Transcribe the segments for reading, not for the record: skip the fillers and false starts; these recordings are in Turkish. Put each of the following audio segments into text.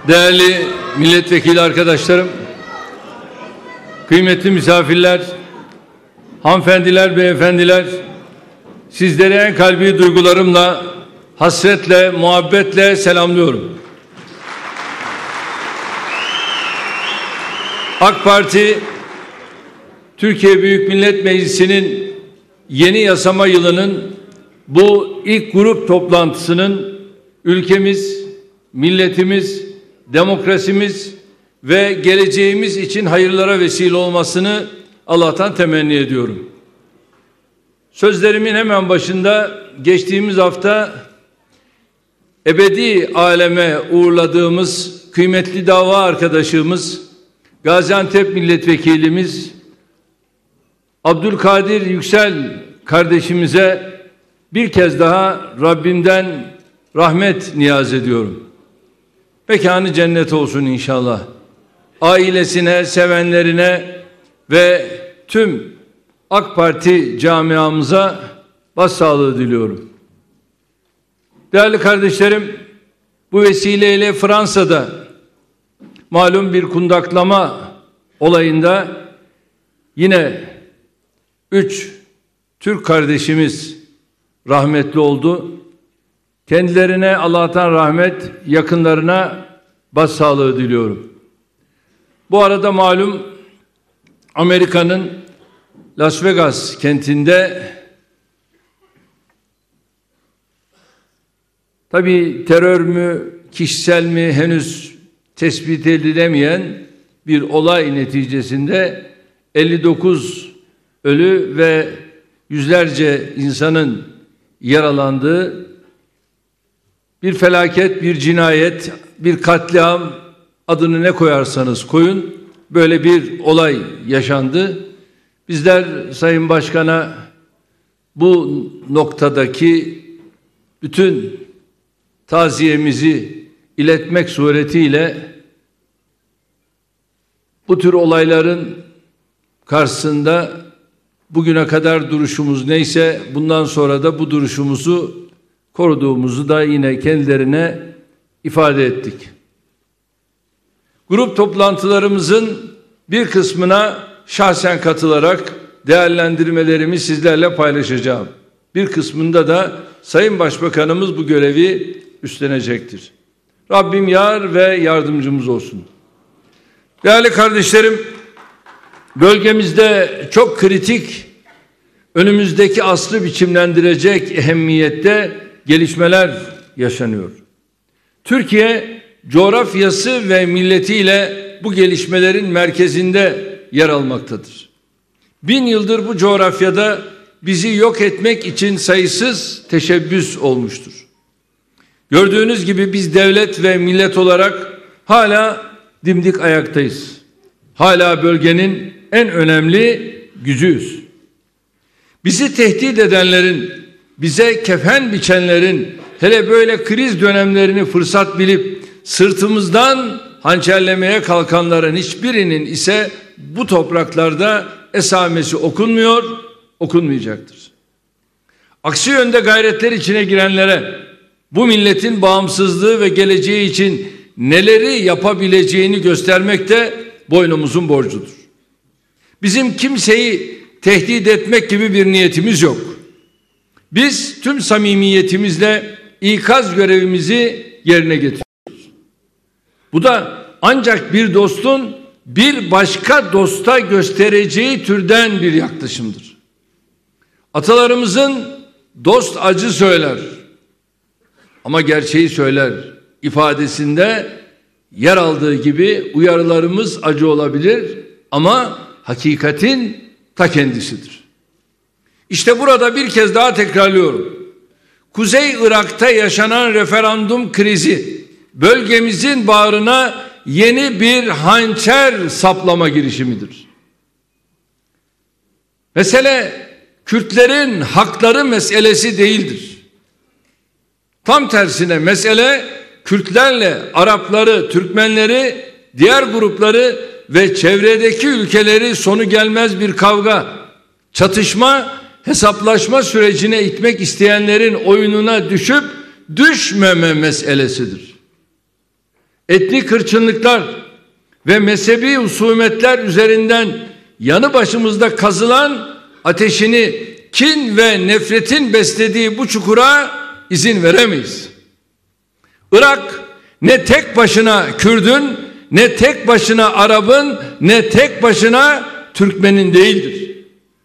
Değerli milletvekili arkadaşlarım, kıymetli misafirler, hanımefendiler, beyefendiler, sizleri en kalbi duygularımla, hasretle, muhabbetle selamlıyorum. AK Parti, Türkiye Büyük Millet Meclisi'nin yeni yasama yılının bu ilk grup toplantısının ülkemiz, milletimiz, demokrasimiz ve geleceğimiz için hayırlara vesile olmasını Allah'tan temenni ediyorum. Sözlerimin hemen başında geçtiğimiz hafta ebedi aleme uğurladığımız kıymetli dava arkadaşımız, Gaziantep milletvekilimiz Abdülkadir Yüksel kardeşimize bir kez daha Rabbimden rahmet niyaz ediyorum. Mekanı cennet olsun inşallah. Ailesine, sevenlerine ve tüm AK Parti camiamıza başsağlığı diliyorum. Değerli kardeşlerim, bu vesileyle Fransa'da malum bir kundaklama olayında yine 3 Türk kardeşimiz rahmetli oldu. Kendilerine Allah'tan rahmet, yakınlarına başsağlığı diliyorum. Bu arada malum Amerika'nın Las Vegas kentinde tabii terör mü, kişisel mi henüz tespit edilemeyen bir olay neticesinde 59 ölü ve yüzlerce insanın yaralandığı bir felaket, bir cinayet, bir katliam, adını ne koyarsanız koyun, böyle bir olay yaşandı. Bizler Sayın Başkan'a bu noktadaki bütün taziyemizi iletmek suretiyle bu tür olayların karşısında bugüne kadar duruşumuz neyse bundan sonra da bu duruşumuzu koruduğumuzu da yine kendilerine ifade ettik. Grup toplantılarımızın bir kısmına şahsen katılarak değerlendirmelerimi sizlerle paylaşacağım. Bir kısmında da Sayın Başbakanımız bu görevi üstlenecektir. Rabbim yar ve yardımcımız olsun. Değerli kardeşlerim, bölgemizde çok kritik, önümüzdeki asrı biçimlendirecek ehemmiyette gelişmeler yaşanıyor. Türkiye coğrafyası ve milletiyle bu gelişmelerin merkezinde yer almaktadır. 1000 yıldır bu coğrafyada bizi yok etmek için sayısız teşebbüs olmuştur. Gördüğünüz gibi biz devlet ve millet olarak hala dimdik ayaktayız. Hala bölgenin en önemli gücüyüz. Bizi tehdit edenlerin, bize kefen biçenlerin, hele böyle kriz dönemlerini fırsat bilip sırtımızdan hançerlemeye kalkanların hiçbirinin ise bu topraklarda esamesi okunmuyor, okunmayacaktır. Aksi yönde gayretler içine girenlere bu milletin bağımsızlığı ve geleceği için neleri yapabileceğini göstermek de boynumuzun borcudur. Bizim kimseyi tehdit etmek gibi bir niyetimiz yok. Biz tüm samimiyetimizle ikaz görevimizi yerine getiriyoruz. Bu da ancak bir dostun bir başka dosta göstereceği türden bir yaklaşımdır. Atalarımızın dost acı söyler ama gerçeği söyler ifadesinde yer aldığı gibi uyarılarımız acı olabilir ama hakikatin ta kendisidir. İşte burada bir kez daha tekrarlıyorum. Kuzey Irak'ta yaşanan referandum krizi bölgemizin bağrına yeni bir hançer saplama girişimidir. Mesele Kürtlerin hakları meselesi değildir. Tam tersine mesele Kürtlerle Arapları, Türkmenleri, diğer grupları ve çevredeki ülkeleri sonu gelmez bir kavga, çatışma, hesaplaşma sürecine itmek isteyenlerin oyununa düşüp düşmeme meselesidir. etnik hırçınlıklar ve mezhebi husumetler üzerinden yanı başımızda kazılan ateşini kin ve nefretin beslediği bu çukura izin veremeyiz. Irak ne tek başına Kürdün, ne tek başına Arap'ın, ne tek başına Türkmen'in değildir.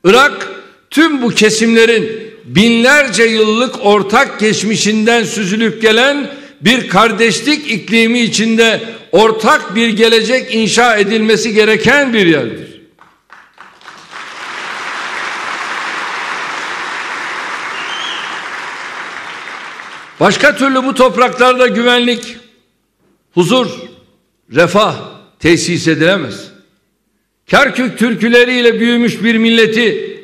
Irak tüm bu kesimlerin binlerce yıllık ortak geçmişinden süzülüp gelen bir kardeşlik iklimi içinde ortak bir gelecek inşa edilmesi gereken bir yerdir. Başka türlü bu topraklarda güvenlik, huzur, refah tesis edilemez. Kerkük türküleriyle büyümüş bir milleti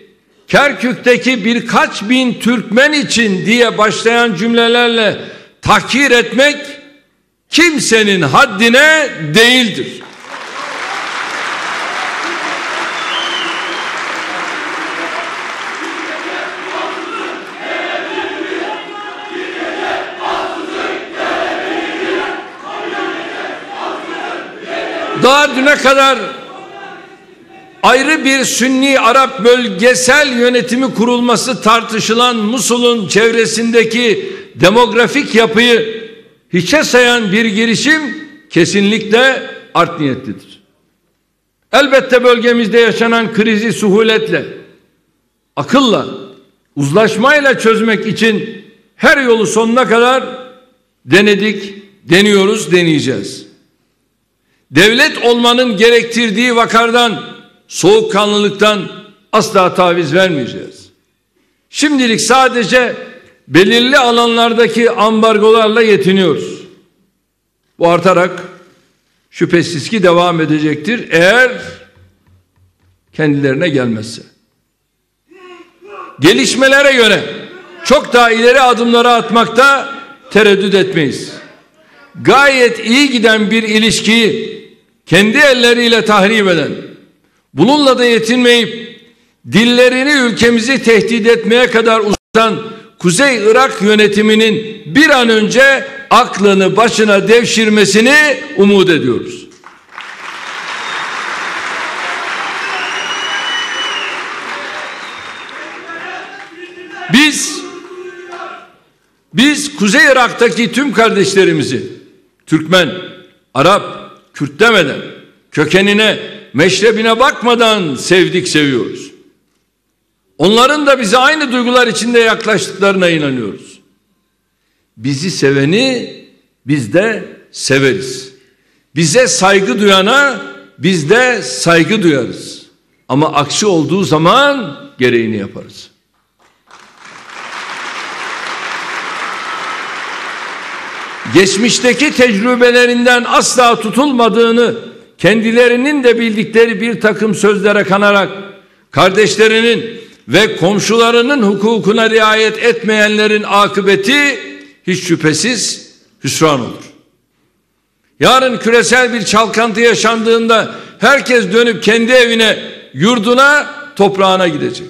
Kerkük'teki birkaç bin Türkmen için diye başlayan cümlelerle tahkir etmek kimsenin haddine değildir. Daha düne kadar ayrı bir Sünni Arap bölgesel yönetimi kurulması tartışılan Musul'un çevresindeki demografik yapıyı hiçe sayan bir girişim kesinlikle art niyetlidir. Elbette bölgemizde yaşanan krizi suhuletle, akılla, uzlaşmayla çözmek için her yolu sonuna kadar denedik, deniyoruz, deneyeceğiz. Devlet olmanın gerektirdiği vakardan, soğukkanlılıktan asla taviz vermeyeceğiz. Şimdilik sadece belirli alanlardaki ambargolarla yetiniyoruz. Bu artarak şüphesiz ki devam edecektir eğer kendilerine gelmezse. Gelişmelere göre çok daha ileri adımları atmakta tereddüt etmeyiz. Gayet iyi giden bir ilişkiyi kendi elleriyle tahrip eden, bununla da yetinmeyip dillerini ülkemizi tehdit etmeye kadar uzatan Kuzey Irak yönetiminin bir an önce aklını başına devşirmesini umut ediyoruz. Biz Kuzey Irak'taki tüm kardeşlerimizi Türkmen, Arap, Kürt demeden, kökenine, meşrebine bakmadan sevdik, seviyoruz. Onların da bize aynı duygular içinde yaklaştıklarına inanıyoruz. Bizi seveni biz de severiz. Bize saygı duyana biz de saygı duyarız. Ama aksi olduğu zaman gereğini yaparız. Geçmişteki tecrübelerinden asla tutulmadığını kendilerinin de bildikleri bir takım sözlere kanarak kardeşlerinin ve komşularının hukukuna riayet etmeyenlerin akıbeti hiç şüphesiz hüsran olur. Yarın küresel bir çalkantı yaşandığında herkes dönüp kendi evine, yurduna, toprağına gidecek.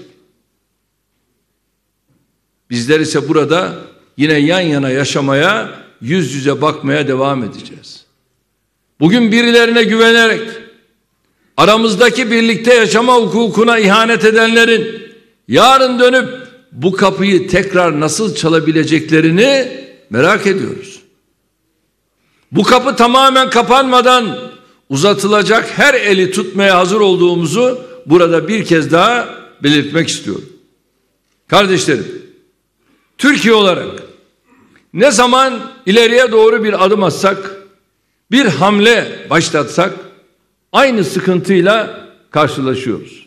Bizler ise burada yine yan yana yaşamaya, yüz yüze bakmaya devam edeceğiz. Bugün birilerine güvenerek aramızdaki birlikte yaşama hukukuna ihanet edenlerin yarın dönüp bu kapıyı tekrar nasıl çalabileceklerini merak ediyoruz. Bu kapı tamamen kapanmadan uzatılacak her eli tutmaya hazır olduğumuzu burada bir kez daha belirtmek istiyorum. Kardeşlerim, Türkiye olarak ne zaman ileriye doğru bir adım atsak, bir hamle başlatsak aynı sıkıntıyla karşılaşıyoruz.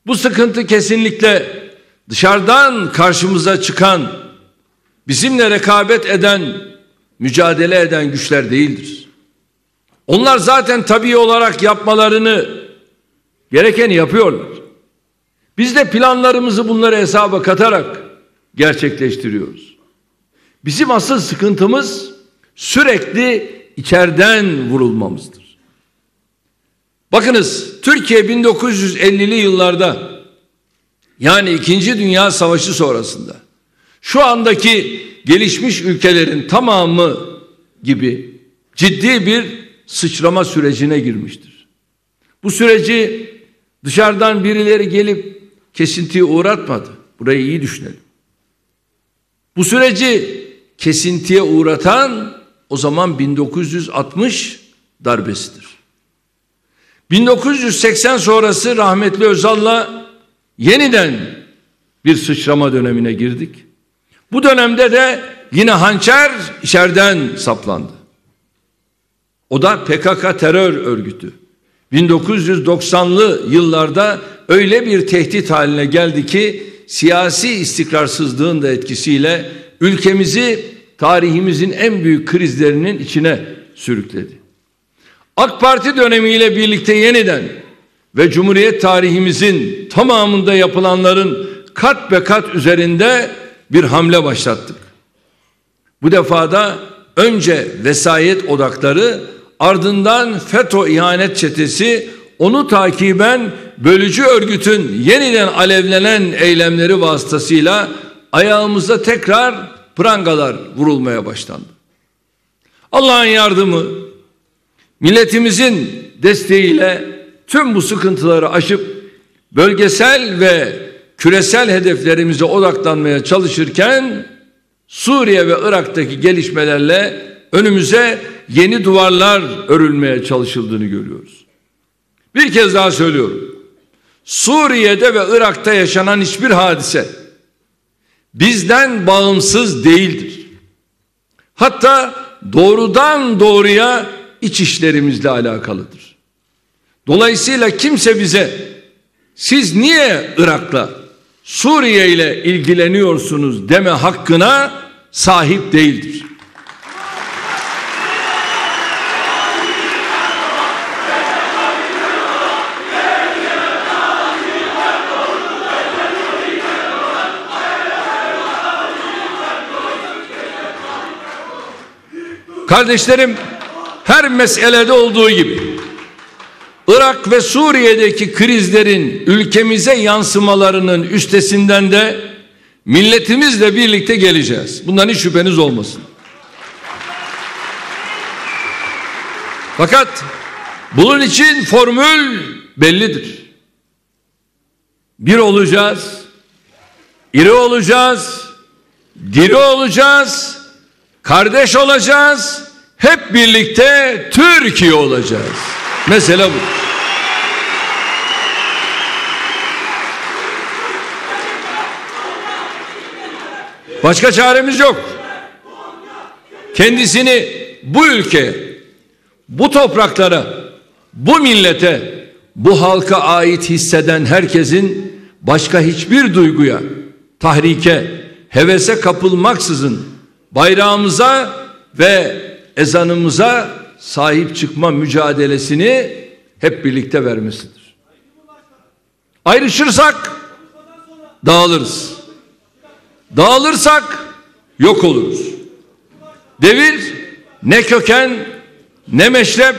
Bu sıkıntı kesinlikle dışarıdan karşımıza çıkan, bizimle rekabet eden, mücadele eden güçler değildir. Onlar zaten tabii olarak yapmalarını gerekeni yapıyorlar. Biz de planlarımızı bunları hesaba katarak gerçekleştiriyoruz. Bizim asıl sıkıntımız sürekli içeriden vurulmamızdır. Bakınız, Türkiye 1950'li yıllarda, yani 2. Dünya Savaşı sonrasında şu andaki gelişmiş ülkelerin tamamı gibi ciddi bir sıçrama sürecine girmiştir. Bu süreci dışarıdan birileri gelip kesintiye uğratmadı. Burayı iyi düşünelim. Bu süreci kesintiye uğratan o zaman 1960 darbesidir. 1980 sonrası rahmetli Özal'la yeniden bir sıçrama dönemine girdik. Bu dönemde de yine hançer içeriden saplandı. O da PKK terör örgütü. 1990'lı yıllarda öyle bir tehdit haline geldi ki siyasi istikrarsızlığın da etkisiyle ülkemizi tarihimizin en büyük krizlerinin içine sürükledi. AK Parti dönemiyle birlikte yeniden ve Cumhuriyet tarihimizin tamamında yapılanların kat be kat üzerinde bir hamle başlattık. Bu defa da önce vesayet odakları, ardından FETÖ ihanet çetesi, onu takiben bölücü örgütün yeniden alevlenen eylemleri vasıtasıyla ayağımıza tekrar prangalar vurulmaya başlandı. Allah'ın yardımı, milletimizin desteğiyle tüm bu sıkıntıları aşıp bölgesel ve küresel hedeflerimize odaklanmaya çalışırken Suriye ve Irak'taki gelişmelerle önümüze yeni duvarlar örülmeye çalışıldığını görüyoruz. Bir kez daha söylüyorum. Suriye'de ve Irak'ta yaşanan hiçbir hadise bizden bağımsız değildir. Hatta doğrudan doğruya iç işlerimizle alakalıdır. Dolayısıyla kimse bize siz niye Irak'la, Suriye ile ilgileniyorsunuz deme hakkına sahip değildir. Kardeşlerim, her meselede olduğu gibi Irak ve Suriye'deki krizlerin ülkemize yansımalarının üstesinden de milletimizle birlikte geleceğiz. Bundan hiç şüpheniz olmasın. Fakat bunun için formül bellidir. Bir olacağız, iri olacağız, diri olacağız, kardeş olacağız, hep birlikte Türkiye olacağız. Mesele bu. Başka çaremiz yok. Kendisini bu ülkeye, bu topraklara, bu millete, bu halka ait hisseden herkesin başka hiçbir duyguya, tahrike, hevese kapılmaksızın bayrağımıza ve ezanımıza sahip çıkma mücadelesini hep birlikte vermesidir. Ayrışırsak dağılırız. Dağılırsak yok oluruz. Devir ne köken, ne meşrep,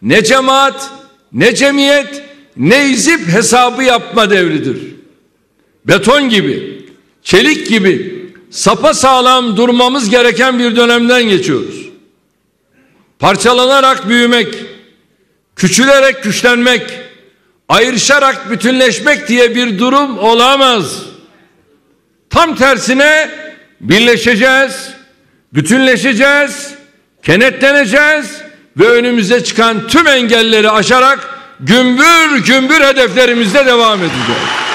ne cemaat, ne cemiyet, ne hizip hesabı yapma devridir. Beton gibi, çelik gibi sapasağlam durmamız gereken bir dönemden geçiyoruz. Parçalanarak büyümek, küçülerek güçlenmek, ayrışarak bütünleşmek diye bir durum olamaz. Tam tersine birleşeceğiz, bütünleşeceğiz, kenetleneceğiz ve önümüze çıkan tüm engelleri aşarak gümbür gümbür hedeflerimizde devam edeceğiz.